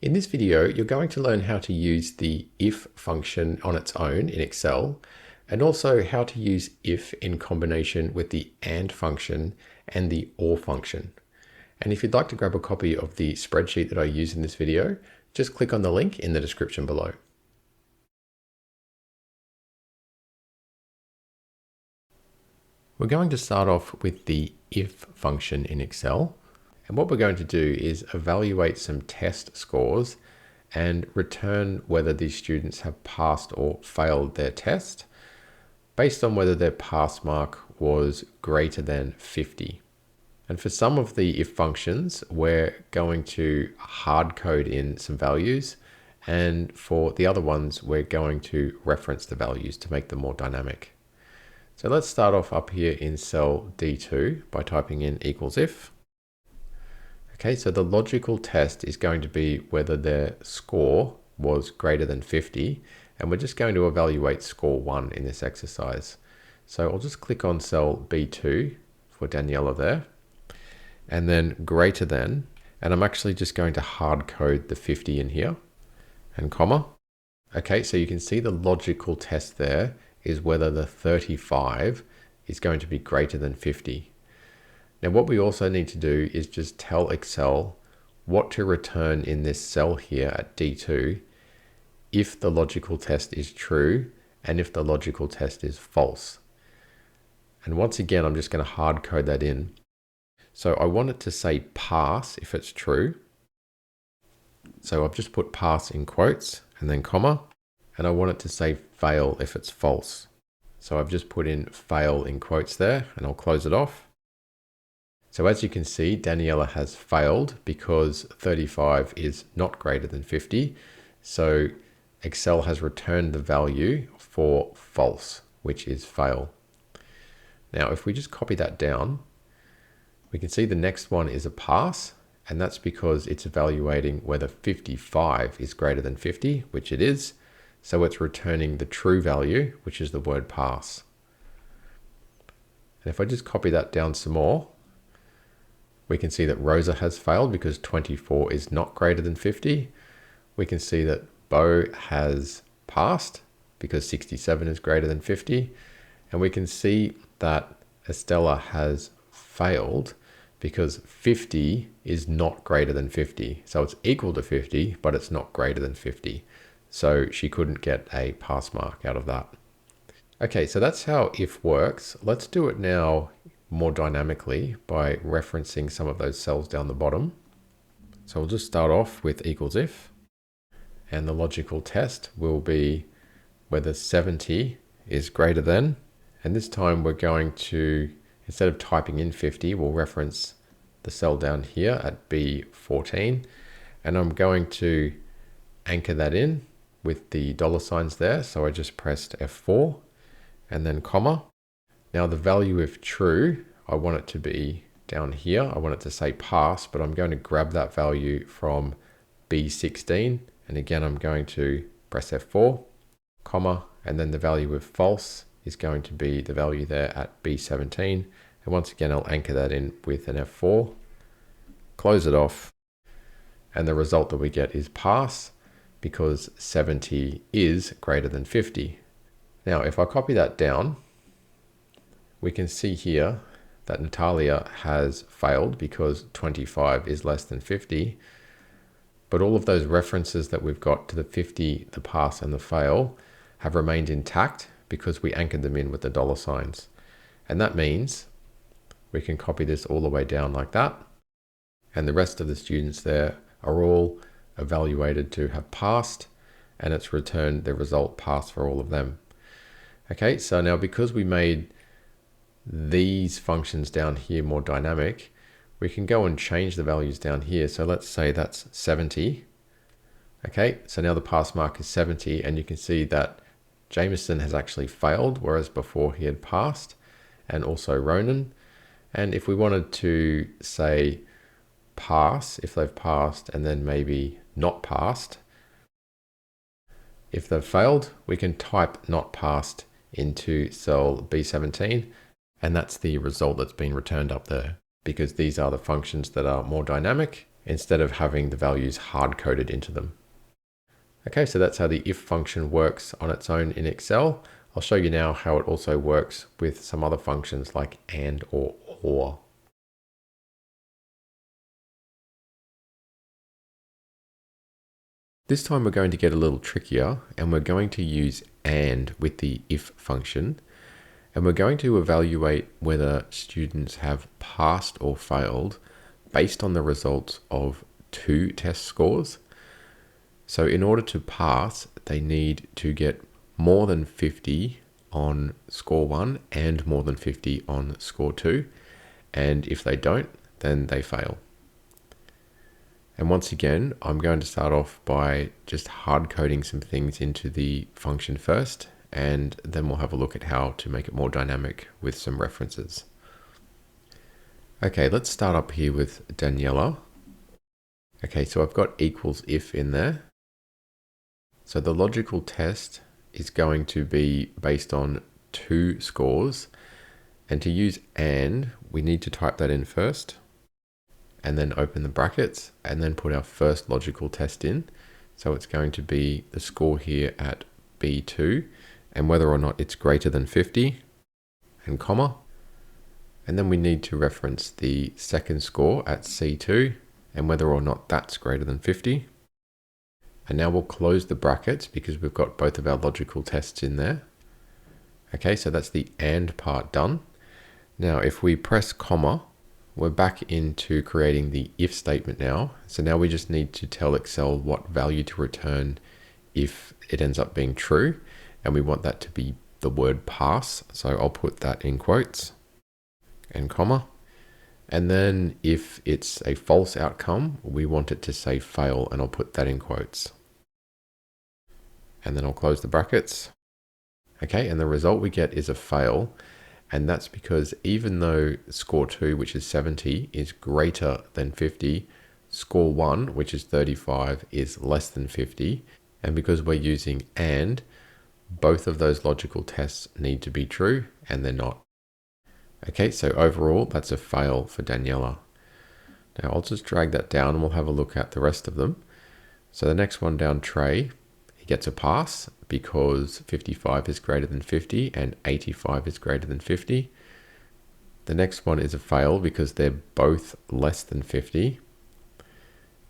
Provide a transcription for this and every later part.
In this video, you're going to learn how to use the if function on its own in Excel, and also how to use if in combination with the and function and the or function. And if you'd like to grab a copy of the spreadsheet that I use in this video, just click on the link in the description below. We're going to start off with the if function in Excel. And what we're going to do is evaluate some test scores and return whether these students have passed or failed their test based on whether their pass mark was greater than 50. And for some of the if functions, we're going to hard code in some values. And for the other ones, we're going to reference the values to make them more dynamic. So let's start off up here in cell D2 by typing in equals if. Okay, so the logical test is going to be whether their score was greater than 50, and we're just going to evaluate score 1 in this exercise. So I'll just click on cell B2 for Daniela there, and then greater than, and I'm actually just going to hard code the 50 in here, and comma. Okay, so you can see the logical test there is whether the 35 is going to be greater than 50. Now what we also need to do is just tell Excel what to return in this cell here at D2 if the logical test is true and if the logical test is false. And once again, I'm just going to hard code that in. So I want it to say pass if it's true. So I've just put pass in quotes and then comma, and I want it to say fail if it's false. So I've just put in fail in quotes there, and I'll close it off. So as you can see, Daniela has failed because 35 is not greater than 50. So Excel has returned the value for false, which is fail. Now, if we just copy that down, we can see the next one is a pass, and that's because it's evaluating whether 55 is greater than 50, which it is. So it's returning the true value, which is the word pass. And if I just copy that down some more, we can see that Rosa has failed because 24 is not greater than 50. We can see that Bo has passed because 67 is greater than 50. And we can see that Estella has failed because 50 is not greater than 50. So it's equal to 50, but it's not greater than 50. So she couldn't get a pass mark out of that. Okay, so that's how if works. Let's do it now more dynamically by referencing some of those cells down the bottom. So we'll just start off with equals if, and the logical test will be whether 70 is greater than, and this time we're going to, instead of typing in 50, we'll reference the cell down here at B14, and I'm going to anchor that in with the dollar signs there. So I just pressed F4 and then comma. Now the value if true, I want it to be down here. I want it to say pass, but I'm going to grab that value from B16. And again, I'm going to press F4, comma, and then the value if false is going to be the value there at B17. And once again, I'll anchor that in with an F4, close it off. And the result that we get is pass because 70 is greater than 50. Now, if I copy that down, we can see here that Natalia has failed because 25 is less than 50. But all of those references that we've got to the 50, the pass, and the fail have remained intact because we anchored them in with the dollar signs. And that means we can copy this all the way down like that. And the rest of the students there are all evaluated to have passed, and it's returned the result pass for all of them. Okay, so now because we made these functions down here more dynamic, we can go and change the values down here. So let's say that's 70. Okay, so now the pass mark is 70, and you can see that Jameson has actually failed, whereas before he had passed, and also Ronan. And if we wanted to say pass, if they've passed, and then maybe not passed, if they've failed, we can type not passed into cell B17, and that's the result that's been returned up there, because these are the functions that are more dynamic instead of having the values hard coded into them. Okay, so that's how the if function works on its own in Excel. I'll show you now how it also works with some other functions like and or. This time we're going to get a little trickier, and we're going to use and with the if function, and we're going to evaluate whether students have passed or failed based on the results of 2 test scores. So in order to pass, they need to get more than 50 on score 1 and more than 50 on score 2. And if they don't, then they fail. And once again, I'm going to start off by just hard coding some things into the function first, and then we'll have a look at how to make it more dynamic with some references. Okay, let's start up here with Daniela. Okay, so I've got equals if in there. So the logical test is going to be based on 2 scores, and to use and, we need to type that in first, and then open the brackets, and then put our first logical test in. So it's going to be the score here at B2, and whether or not it's greater than 50, and comma. And then we need to reference the second score at C2, and whether or not that's greater than 50. And now we'll close the brackets because we've got both of our logical tests in there. Okay, so that's the and part done. Now, if we press comma, we're back into creating the if statement now. So now we just need to tell Excel what value to return if it ends up being true. And we want that to be the word pass. So I'll put that in quotes and comma. And then if it's a false outcome, we want it to say fail, and I'll put that in quotes. And then I'll close the brackets. Okay, and the result we get is a fail. And that's because even though score 2, which is 70, is greater than 50, score 1, which is 35, is less than 50. And because we're using and, both of those logical tests need to be true, and they're not. Okay, so overall, that's a fail for Daniela. Now I'll just drag that down and we'll have a look at the rest of them. So the next one down, Trey, he gets a pass because 55 is greater than 50 and 85 is greater than 50. The next one is a fail because they're both less than 50.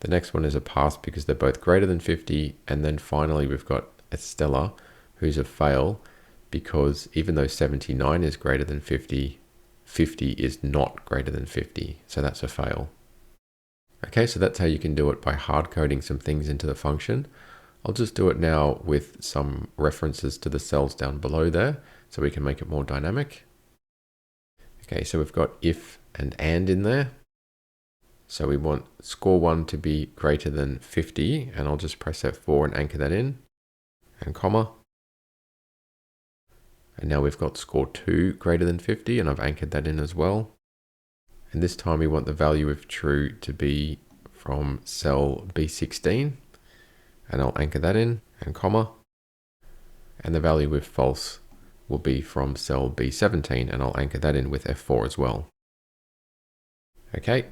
The next one is a pass because they're both greater than 50. And then finally, we've got Estella, who's a fail because even though 79 is greater than 50, 50 is not greater than 50. So that's a fail. Okay, so that's how you can do it by hard coding some things into the function. I'll just do it now with some references to the cells down below there so we can make it more dynamic. Okay, so we've got if and in there. So we want score 1 to be greater than 50, and I'll just press F4 and anchor that in, and comma. And now we've got score 2 greater than 50, and I've anchored that in as well. And this time we want the value of true to be from cell B16, and I'll anchor that in, and comma. And the value with false will be from cell B17, and I'll anchor that in with F4 as well. Okay,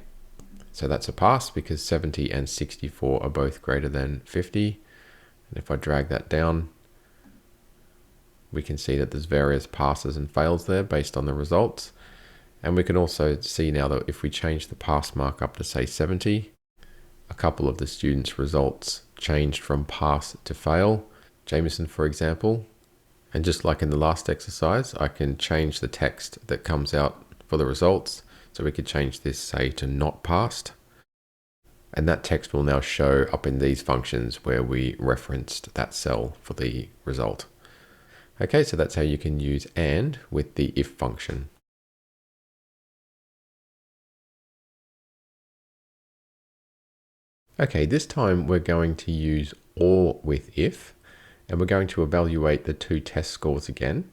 so that's a pass because 70 and 64 are both greater than 50. And if I drag that down, we can see that there's various passes and fails there based on the results. And we can also see now that if we change the pass mark up to say 70, a couple of the students' results changed from pass to fail. Jameson, for example. And just like in the last exercise, I can change the text that comes out for the results. So we could change this, say, to not passed. And that text will now show up in these functions where we referenced that cell for the result. Okay, so that's how you can use and with the if function. Okay, this time we're going to use or with if, and we're going to evaluate the 2 test scores again.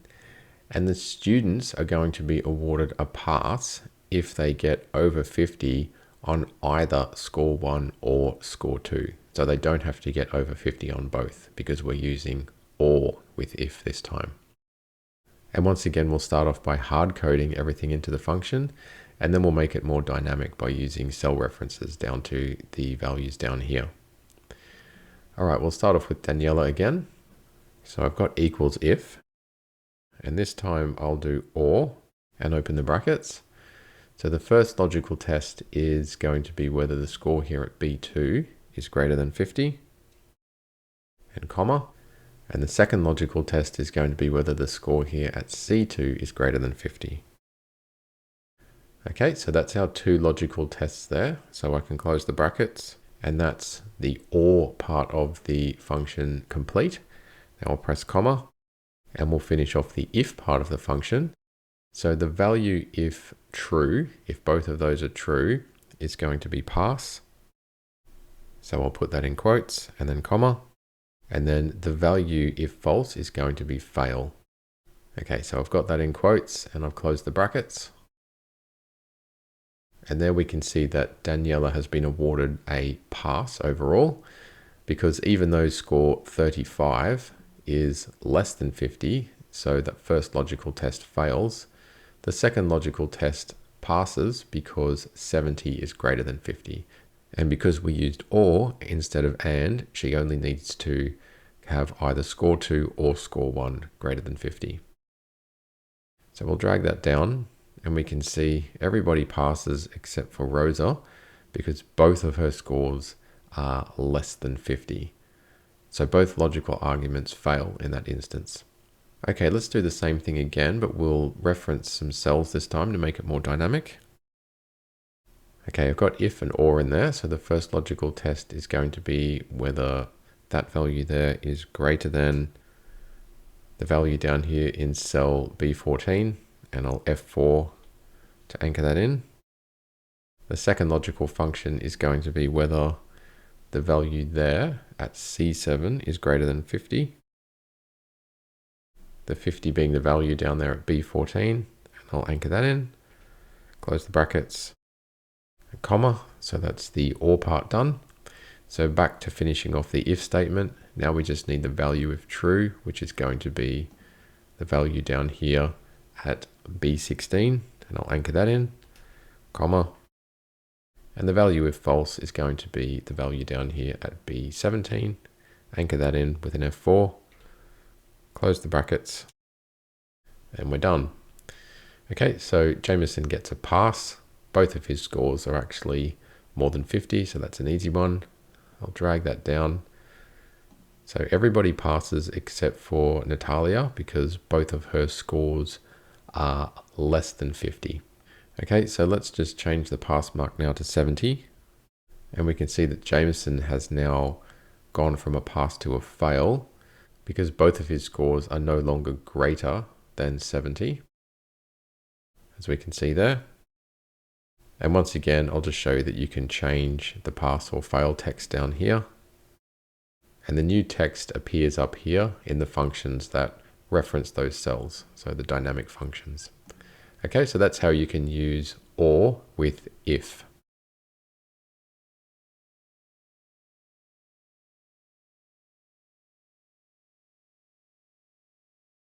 And the students are going to be awarded a pass if they get over 50 on either score 1 or score 2. So they don't have to get over 50 on both because we're using or with if this time. And once again, we'll start off by hard coding everything into the function. And then we'll make it more dynamic by using cell references down to the values down here. All right, we'll start off with Daniela again. So I've got equals if, and this time I'll do or and open the brackets. So the first logical test is going to be whether the score here at B2 is greater than 50, and comma. And the second logical test is going to be whether the score here at C2 is greater than 50. Okay, so that's our two logical tests there. So I can close the brackets, and that's the OR part of the function complete. Now I'll press comma, and we'll finish off the if part of the function. So the value if true, if both of those are true, is going to be pass. So I'll put that in quotes and then comma. And then the value if false is going to be fail. Okay, so I've got that in quotes and I've closed the brackets. And there we can see that Daniela has been awarded a pass overall, because even though score 35 is less than 50, so that first logical test fails, the second logical test passes because 70 is greater than 50. And because we used or instead of and, she only needs to have either score 2 or score 1 greater than 50. So we'll drag that down and we can see everybody passes except for Rosa, because both of her scores are less than 50. So both logical arguments fail in that instance. Okay, let's do the same thing again, but we'll reference some cells this time to make it more dynamic. Okay, I've got if and or in there. So the first logical test is going to be whether that value there is greater than the value down here in cell B14, and I'll F4 to anchor that in. The second logical function is going to be whether the value there at C7 is greater than 50. The 50 being the value down there at B14, and I'll anchor that in, close the brackets, a comma, so that's the OR part done. So back to finishing off the if statement. Now we just need the value if true, which is going to be the value down here at B16, and I'll anchor that in, comma, and the value if false is going to be the value down here at B17, anchor that in with an F4, close the brackets, and we're done. Okay, so Jameson gets a pass. Both of his scores are actually more than 50, so that's an easy one. I'll drag that down. So everybody passes except for Natalia, because both of her scores are less than 50. Okay, so let's just change the pass mark now to 70. And we can see that Jameson has now gone from a pass to a fail, because both of his scores are no longer greater than 70, as we can see there. And once again, I'll just show you that you can change the pass or fail text down here. And the new text appears up here in the functions that reference those cells, so the dynamic functions. Okay, so that's how you can use OR with if.